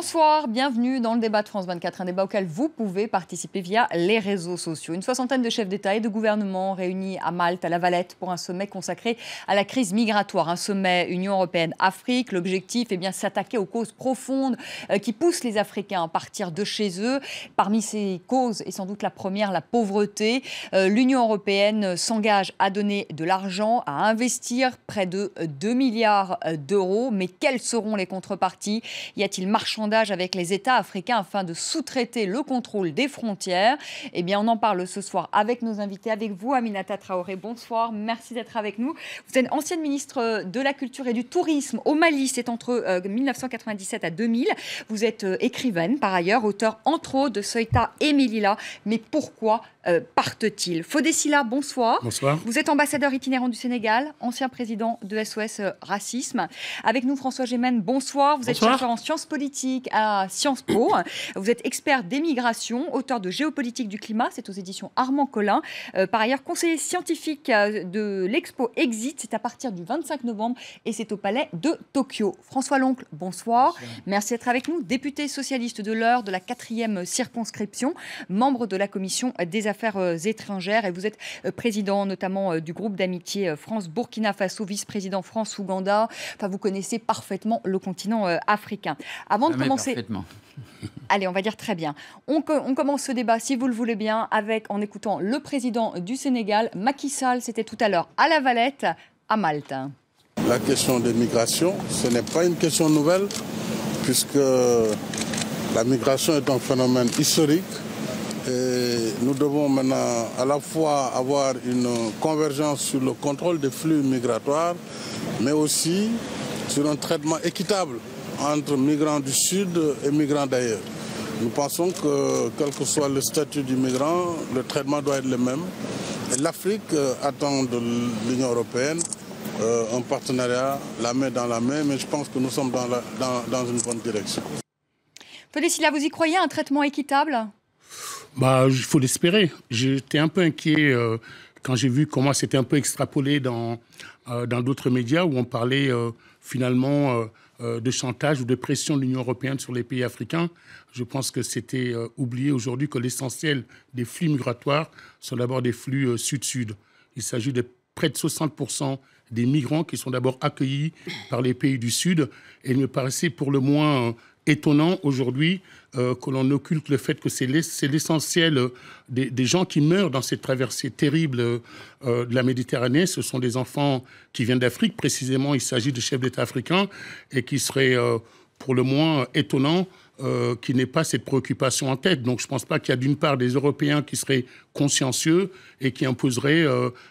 Bonsoir, bienvenue dans le débat de France 24, un débat auquel vous pouvez participer via les réseaux sociaux. Une soixantaine de chefs d'État et de gouvernement réunis à Malte, à La Valette, pour un sommet consacré à la crise migratoire. Un sommet Union européenne-Afrique. L'objectif est bien s'attaquer aux causes profondes qui poussent les Africains à partir de chez eux. Parmi ces causes, et sans doute la première, la pauvreté. L'Union européenne s'engage à donner de l'argent, à investir près de 2 milliards d'euros. Mais quelles seront les contreparties ? Y a-t-il marchandage avec les États africains afin de sous-traiter le contrôle des frontières? Eh bien, on en parle ce soir avec nos invités, avec vous, Aminata Traoré. Bonsoir, merci d'être avec nous. Vous êtes ancienne ministre de la Culture et du Tourisme au Mali, c'est entre 1997 à 2000. Vous êtes écrivaine, par ailleurs, auteur entre autres de Soïta et Melilla. Mais pourquoi partent-ils? Fodé-Silla, bonsoir. Bonsoir. Vous êtes ambassadeur itinérant du Sénégal, ancien président de SOS Racisme. Avec nous, François Gémen, bonsoir. Vous êtes chercheur en sciences politiques à Sciences Po. Vous êtes expert des migrations, auteur de Géopolitique du climat, c'est aux éditions Armand Collin. Par ailleurs, conseiller scientifique de l'Expo Exit, c'est à partir du 25 novembre et c'est au Palais de Tokyo. François Loncle, bonsoir. Merci d'être avec nous. Député socialiste de l'Eure de la 4e circonscription, membre de la Commission des Affaires étrangères et vous êtes président notamment du groupe d'amitié France-Burkina Faso, vice-président France-Ouganda. Enfin, vous connaissez parfaitement le continent africain. Avant de commencer, allez, on va dire très bien. On commence ce débat, si vous le voulez bien, en écoutant le président du Sénégal, Macky Sall. C'était tout à l'heure à La Valette, à Malte. La question des migrations, ce n'est pas une question nouvelle, puisque la migration est un phénomène historique. Et nous devons maintenant à la fois avoir une convergence sur le contrôle des flux migratoires, mais aussi sur un traitement équitable entre migrants du Sud et migrants d'ailleurs. Nous pensons que, quel que soit le statut du migrant, le traitement doit être le même. Et l'Afrique attend de l'Union européenne un partenariat, la main dans la main, mais je pense que nous sommes dans une bonne direction. Fodé-Silla, vous y croyez, un traitement équitable ? Il faut l'espérer. J'étais un peu inquiet quand j'ai vu comment c'était un peu extrapolé dans d'autres médias où on parlait finalement de chantage ou de pression de l'Union européenne sur les pays africains. Je pense que c'était oublié aujourd'hui que l'essentiel des flux migratoires sont d'abord des flux sud-sud. Il s'agit de près de 60% des migrants qui sont d'abord accueillis par les pays du Sud. Et il me paraissait pour le moins étonnant aujourd'hui que l'on occulte le fait que c'est l'essentiel des gens qui meurent dans cette traversée terrible de la Méditerranée. Ce sont des enfants qui viennent d'Afrique. Précisément, il s'agit de chefs d'État africains et qui serait pour le moins étonnant qu'il n'ait pas cette préoccupation en tête. Donc je ne pense pas qu'il y a d'une part des Européens qui seraient consciencieux et qui imposeraient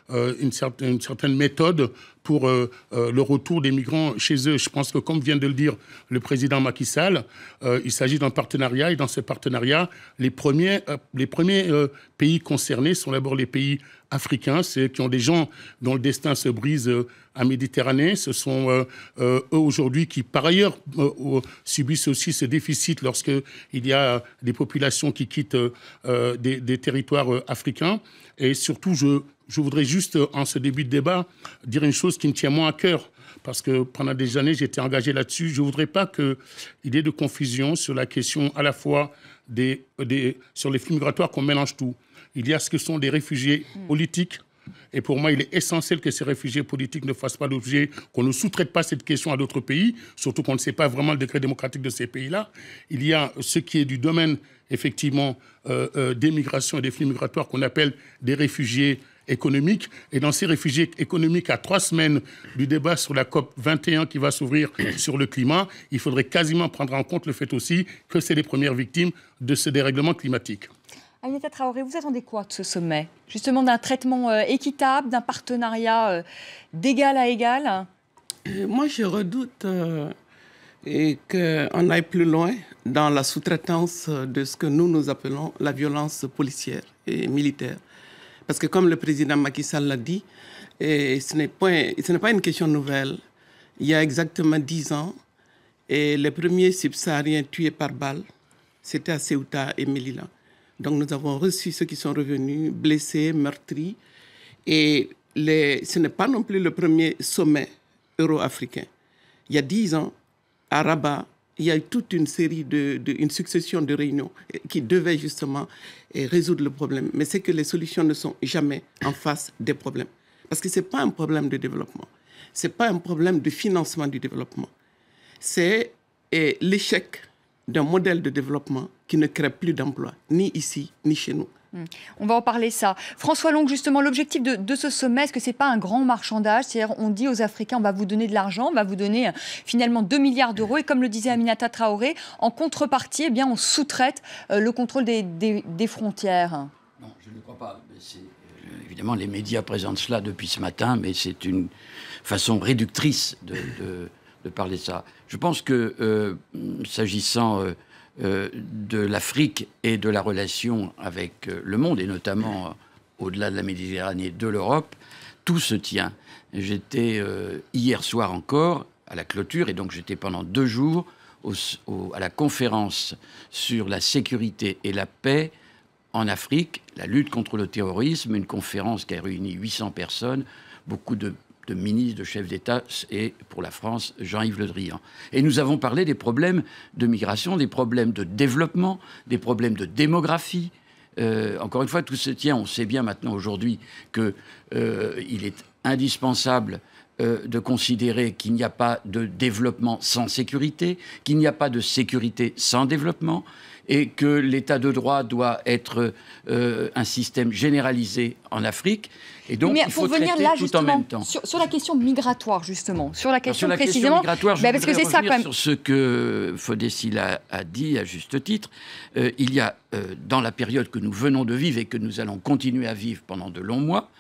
une certaine méthode pour le retour des migrants chez eux. Je pense que, comme vient de le dire le président Macky Sall, il s'agit d'un partenariat et dans ce partenariat, les premiers pays concernés sont d'abord les pays africains, ceux qui ont des gens dont le destin se brise en Méditerranée. Ce sont eux aujourd'hui qui, par ailleurs, subissent aussi ce déficit lorsqu'il y a des populations qui quittent des territoires africains. Et surtout, je voudrais juste, en ce début de débat, dire une chose qui me tient moins à cœur. Parce que pendant des années, j'étais engagé là-dessus. Je ne voudrais pas qu'il y ait de confusion sur la question à la fois sur les flux migratoires, qu'on mélange tout. Il y a ce que sont des réfugiés politiques. Et pour moi, il est essentiel que ces réfugiés politiques ne fassent pas l'objet, qu'on ne sous-traite pas cette question à d'autres pays, surtout qu'on ne sait pas vraiment le degré démocratique de ces pays-là. Il y a ce qui est du domaine, effectivement, des migrations et des flux migratoires qu'on appelle des réfugiés économiques. Et dans ces réfugiés économiques, à 3 semaines du débat sur la COP 21 qui va s'ouvrir sur le climat, il faudrait quasiment prendre en compte le fait aussi que c'est les premières victimes de ce dérèglement climatique. Aminata Traoré, vous attendez quoi de ce sommet? Justement d'un traitement équitable, d'un partenariat d'égal à égal? Moi, je redoute qu'on aille plus loin dans la sous-traitance de ce que nous appelons la violence policière et militaire. Parce que comme le président Macky Sall l'a dit, ce n'est pas une question nouvelle. Il y a exactement 10 ans, et les premiers subsahariens tués par balle, c'était à Ceuta et Melilla. Donc nous avons reçu ceux qui sont revenus, blessés, meurtris. Et ce n'est pas non plus le premier sommet euro-africain. Il y a 10 ans, à Rabat, il y a eu toute une série une succession de réunions qui devaient justement résoudre le problème. Mais c'est que les solutions ne sont jamais en face des problèmes. Parce que ce n'est pas un problème de développement. Ce n'est pas un problème de financement du développement. C'est l'échec d'un modèle de développement qui ne crée plus d'emplois, ni ici, ni chez nous. On va en parler ça. François Long, justement, l'objectif de ce sommet, est-ce que ce n'est pas un grand marchandage? C'est-à-dire, on dit aux Africains, on va vous donner de l'argent, on va vous donner finalement 2 milliards d'euros. Et comme le disait Aminata Traoré, en contrepartie, eh bien, on sous-traite le contrôle des frontières. Non, je ne crois pas. Évidemment, les médias présentent cela depuis ce matin, mais c'est une façon réductrice de parler de ça. Je pense que, s'agissant de l'Afrique et de la relation avec le monde, et notamment au-delà de la Méditerranée, de l'Europe, tout se tient. J'étais hier soir encore à la clôture, et donc j'étais pendant 2 jours à la conférence sur la sécurité et la paix en Afrique, la lutte contre le terrorisme, une conférence qui a réuni 800 personnes, beaucoup de ministres, de chefs d'État, et pour la France, Jean-Yves Le Drian. Et nous avons parlé des problèmes de migration, des problèmes de développement, des problèmes de démographie. Encore une fois, tout se tient. On sait bien maintenant aujourd'hui qu'il est indispensable de considérer qu'il n'y a pas de développement sans sécurité, qu'il n'y a pas de sécurité sans développement, et que l'état de droit doit être un système généralisé en Afrique. Et donc, il faut traiter là, tout en même temps. Sur la question migratoire, justement. Sur la question précisément, migratoire, je parce que c'est ça, quand même. Sur ce que Fodessil a dit, à juste titre, il y a, dans la période que nous venons de vivre et que nous allons continuer à vivre pendant de longs mois,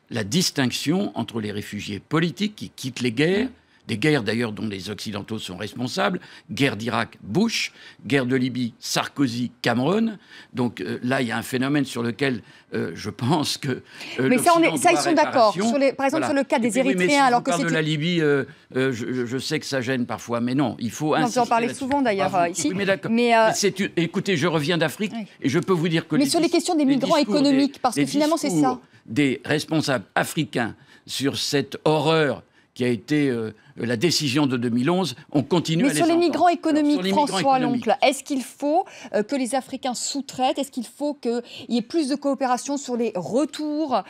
la distinction entre les réfugiés politiques qui quittent les guerres, des guerres d'ailleurs dont les Occidentaux sont responsables, guerre d'Irak, Bush, guerre de Libye, Sarkozy, Cameron. Donc là, il y a un phénomène sur lequel je pense que mais ça, ils sont d'accord. Par exemple, sur le cas des Érythréens, si alors que c'est... de la Libye, je sais que ça gêne parfois, mais non, il faut insister. Vous en parlez souvent d'ailleurs ici. Oui, mais d'accord. Écoutez, je reviens d'Afrique et je peux vous dire que... Mais sur les questions des migrants économiques, parce que finalement, c'est ça. Des responsables africains sur cette horreur qui a été la décision de 2011, on continue à les entendre. Mais sur les migrants économiques, François Loncle, est-ce qu'il faut que les Africains sous-traitent? Est-ce qu'il faut qu'il y ait plus de coopération sur les retours,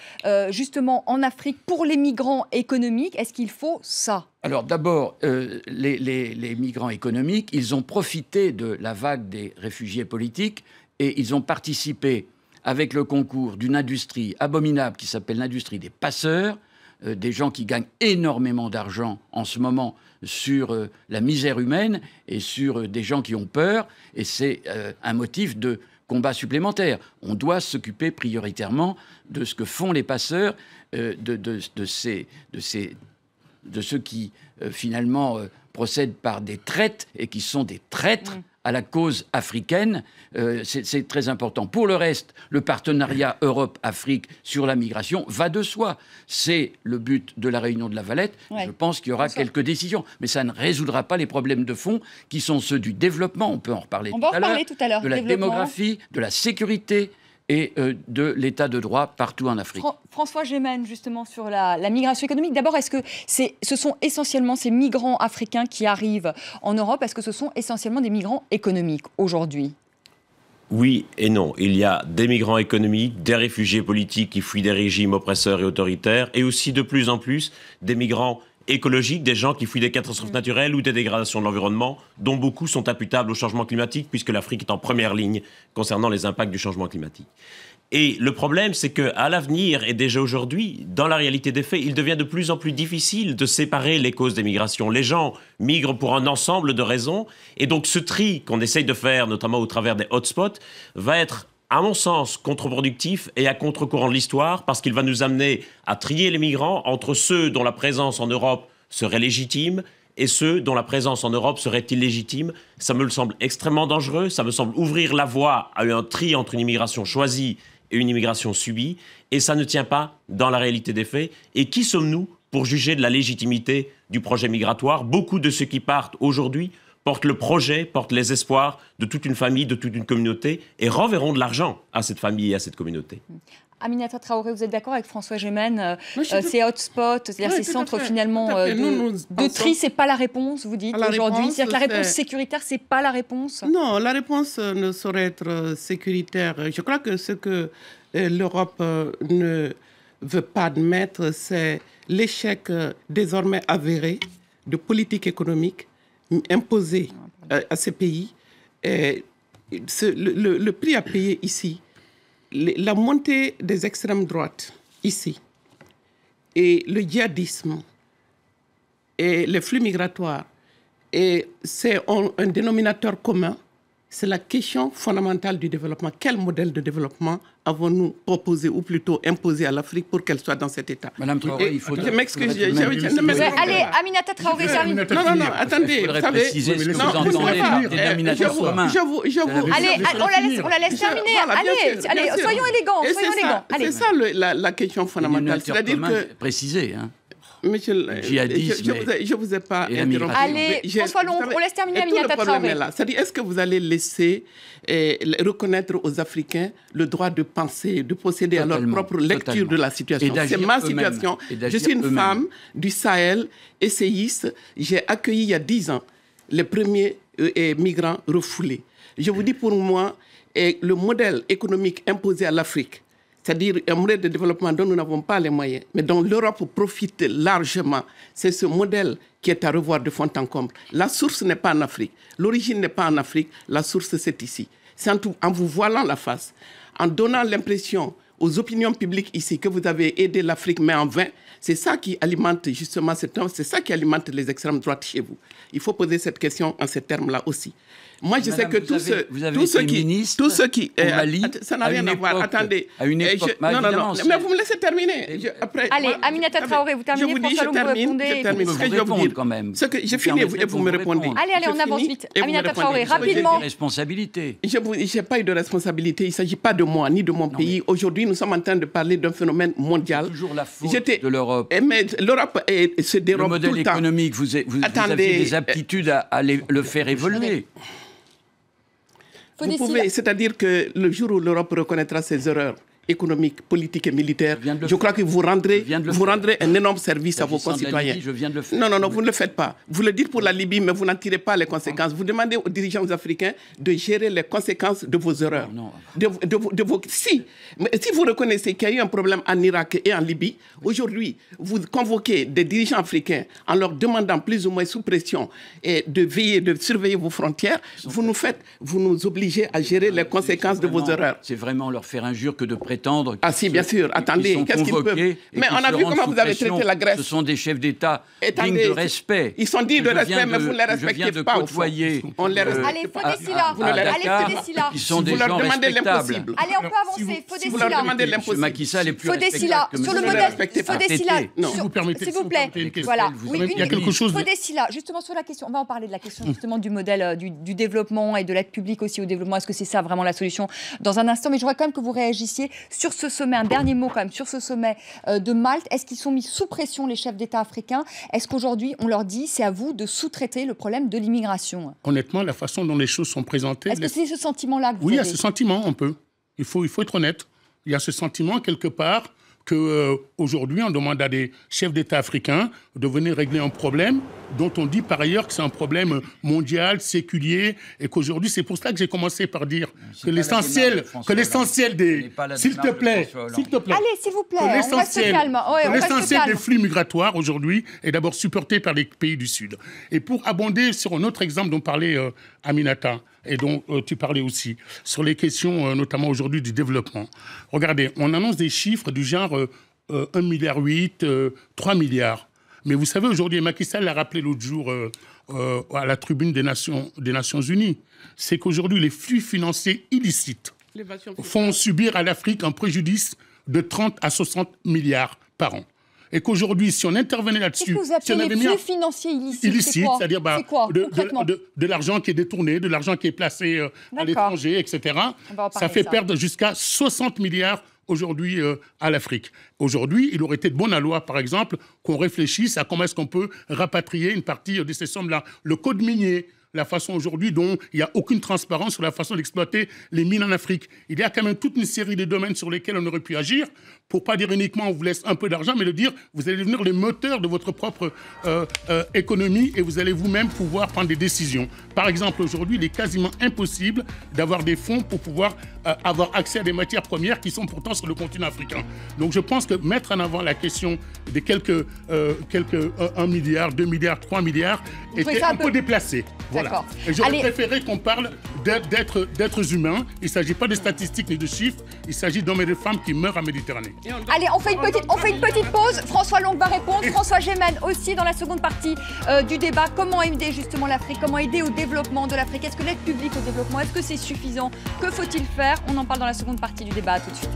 justement, en Afrique pour les migrants économiques? Est-ce qu'il faut ça? Alors d'abord, les migrants économiques, ils ont profité de la vague des réfugiés politiques et ils ont participé avec le concours d'une industrie abominable qui s'appelle l'industrie des passeurs, des gens qui gagnent énormément d'argent en ce moment sur la misère humaine et sur des gens qui ont peur. Et c'est un motif de combat supplémentaire. On doit s'occuper prioritairement de ce que font les passeurs, de ceux qui, finalement, procèdent par des traites et qui sont des traîtres à la cause africaine. C'est très important. Pour le reste, le partenariat Europe-Afrique sur la migration va de soi. C'est le but de la réunion de La Valette. Ouais. Je pense qu'il y aura quelques décisions. Mais ça ne résoudra pas les problèmes de fond qui sont ceux du développement. On peut en reparler tout à l'heure. De la démographie, de la sécurité et de l'état de droit partout en Afrique. François Gémen, justement, sur la migration économique. D'abord, est-ce que ce sont essentiellement ces migrants africains qui arrivent en Europe? Est-ce que ce sont essentiellement des migrants économiques aujourd'hui? Oui et non. Il y a des migrants économiques, des réfugiés politiques qui fuient des régimes oppresseurs et autoritaires, et aussi de plus en plus des migrants écologiques, des gens qui fuient des catastrophes naturelles ou des dégradations de l'environnement, dont beaucoup sont imputables au changement climatique, puisque l'Afrique est en première ligne concernant les impacts du changement climatique. Et le problème, c'est qu'à l'avenir, et déjà aujourd'hui, dans la réalité des faits, il devient de plus en plus difficile de séparer les causes des migrations. Les gens migrent pour un ensemble de raisons, et donc ce tri qu'on essaye de faire, notamment au travers des hotspots, va être, à mon sens, contre-productif et à contre-courant de l'histoire, parce qu'il va nous amener à trier les migrants entre ceux dont la présence en Europe serait légitime et ceux dont la présence en Europe serait illégitime. Ça me semble extrêmement dangereux, ça me semble ouvrir la voie à un tri entre une immigration choisie et une immigration subie, et ça ne tient pas dans la réalité des faits. Et qui sommes-nous pour juger de la légitimité du projet migratoire? Beaucoup de ceux qui partent aujourd'hui portent le projet, portent les espoirs de toute une famille, de toute une communauté, et renverront de l'argent à cette famille et à cette communauté. Aminata Traoré, vous êtes d'accord avec François Gémen, ces hotspots, c'est-à-dire ces centres finalement de tri, c'est pas la réponse, vous dites aujourd'hui. C'est-à-dire que la réponse sécuritaire, c'est pas la réponse. Non, la réponse ne saurait être sécuritaire. Je crois que ce que l'Europe ne veut pas admettre, c'est l'échec désormais avéré de politique économique imposée à ces pays. Et le prix à payer ici, la montée des extrêmes droites ici, et le djihadisme, et les flux migratoires, et c'est un dénominateur commun, c'est la question fondamentale du développement. Quel modèle de développement avons-nous proposé, ou plutôt imposé à l'Afrique pour qu'elle soit dans cet état? Madame Traoré, il faut... Je m'excuse. Allez, Aminata Traoré, termine. Non, attendez. Il faudrait préciser ce que vous entendez par dénominateur commun. Allez, on la laisse terminer. Allez, soyons élégants. C'est ça la question fondamentale. C'est-à-dire que... Préciser, hein. Monsieur, je ne vous ai pas interrompu. Allez, François Long, on laisse terminer Aminata Traoré. C'est-à-dire, est-ce que vous allez laisser reconnaître aux Africains le droit de penser, de posséder à leur propre lecture de la situation? C'est ma situation. Je suis une femme du Sahel, essayiste. J'ai accueilli il y a 10 ans les premiers migrants refoulés. Je vous dis, pour moi, le modèle économique imposé à l'Afrique, c'est-à-dire un modèle de développement dont nous n'avons pas les moyens, mais dont l'Europe profite largement. C'est ce modèle qui est à revoir de fond en comble. La source n'est pas en Afrique, l'origine n'est pas en Afrique, la source c'est ici. C'est en vous voilant la face, en donnant l'impression aux opinions publiques ici que vous avez aidé l'Afrique, mais en vain. C'est ça qui alimente justement c'est ça qui alimente les extrêmes droites chez vous. Il faut poser cette question en ces termes-là aussi. Moi, je sais que tous ceux qui Mali, ça n'a rien à voir. Attendez. À une époque, non, mais vous me laissez terminer. Allez, Aminata Traoré, vous terminez. Je termine. Ce que je veux vous dire quand même. J'ai fini et vous me répondez. Allez, on avance vite. Aminata Traoré, rapidement. Responsabilité. Je n'ai pas eu de responsabilité. Il ne s'agit pas de moi ni de mon pays. Aujourd'hui, nous sommes en train de parler d'un phénomène mondial. Toujours la faute de l'Europe. Mais l'Europe se dérobe tout le temps. Le modèle économique, vous avez des aptitudes à le faire évoluer. Vous pouvez, c'est-à-dire que le jour où l'Europe reconnaîtra ses erreurs économiques, politiques et militaires, je crois que vous rendrez un énorme service à vos concitoyens. Non, vous ne le faites pas. Vous le dites pour la Libye, mais vous n'en tirez pas les conséquences. Vous demandez aux dirigeants africains de gérer les conséquences de vos erreurs. Si vous reconnaissez qu'il y a eu un problème en Irak et en Libye, aujourd'hui, vous convoquez des dirigeants africains en leur demandant plus ou moins sous pression et de veiller, de surveiller vos frontières, vous nous obligez à gérer les conséquences de vos erreurs. C'est vraiment leur faire injure que de prétendre. Ah si, bien sûr. Attendez, qu'est-ce qu'ils peuvent? Mais on a vu comment vous avez traité la Grèce. Ce sont des chefs d'État dignes de respect. Ils sont dignes de respect, mais vous ne les respectez pas. On les respecte. Allez, Fodessila. Ils sont des gens respectables. Allez, on peut avancer. Si vous leur demandez l'impossible. Macky Sall est plus respectable que sur le modèle. Fodessila, s'il vous plaît. Voilà. Il y a quelque chose. Fodessila, justement sur la question, on va en parler de la question justement du modèle du développement et de l'aide publique aussi au développement. Est-ce que c'est ça vraiment la solution dans un instant? Mais je voudrais quand même que vous réagissiez sur ce sommet, un dernier mot quand même, sur ce sommet de Malte. Est-ce qu'ils sont mis sous pression, les chefs d'État africains? Est-ce qu'aujourd'hui, on leur dit, c'est à vous de sous-traiter le problème de l'immigration? Honnêtement, la façon dont les choses sont présentées... Est-ce que c'est ce sentiment-là que vous avez? Oui, il y a ce sentiment, on peut. Il faut être honnête. Il y a ce sentiment, quelque part, qu'aujourd'hui, on demande à des chefs d'État africains de venir régler un problème dont on dit par ailleurs que c'est un problème mondial, séculier, et qu'aujourd'hui, c'est pour ça que j'ai commencé par dire que l'essentiel des... S'il te plaît. Allez, s'il vous plaît, on reste calme. L'essentiel des flux migratoires, aujourd'hui, est d'abord supporté par les pays du Sud. Et pour abonder sur un autre exemple dont parlait Aminata, et dont tu parlais aussi, sur les questions notamment aujourd'hui du développement. Regardez, on annonce des chiffres du genre 1,8 milliard, 3 milliards. Mais vous savez, aujourd'hui, Macky Sall l'a rappelé l'autre jour à la tribune des Nations Unies, c'est qu'aujourd'hui, les flux financiers illicites font subir à l'Afrique un préjudice de 30 à 60 milliards par an. Et qu'aujourd'hui, si on intervenait là-dessus... Qu'est-ce que vous appelez les flux financiers illicites? C'est-à-dire de l'argent qui est détourné, de l'argent qui est placé à l'étranger, etc. Ça fait perdre jusqu'à 60 milliards aujourd'hui à l'Afrique. Aujourd'hui, il aurait été de bonne loi, par exemple, qu'on réfléchisse à comment est-ce qu'on peut rapatrier une partie de ces sommes-là. Le code minier, la façon aujourd'hui dont il n'y a aucune transparence sur la façon d'exploiter les mines en Afrique. Il y a quand même toute une série de domaines sur lesquels on aurait pu agir, pour pas dire uniquement on vous laisse un peu d'argent, mais de dire vous allez devenir les moteurs de votre propre économie et vous allez vous-même pouvoir prendre des décisions. Par exemple, aujourd'hui, il est quasiment impossible d'avoir des fonds pour pouvoir avoir accès à des matières premières qui sont pourtant sur le continent africain. Donc je pense que mettre en avant la question des quelques 1 milliard, 2 milliards, 3 milliards était un peu déplacé. Voilà. Et j'aurais préféré qu'on parle d'êtres humains. Il ne s'agit pas de statistiques ni de chiffres. Il s'agit d'hommes et de femmes qui meurent en Méditerranée. Allez, on fait une petite pause. François Long va répondre. François Gémen aussi dans la seconde partie du débat. Comment aider justement l'Afrique? Comment aider au développement de l'Afrique? Est-ce que l'aide publique au développement, est-ce que c'est suffisant? Que faut-il faire? On en parle dans la seconde partie du débat. À tout de suite.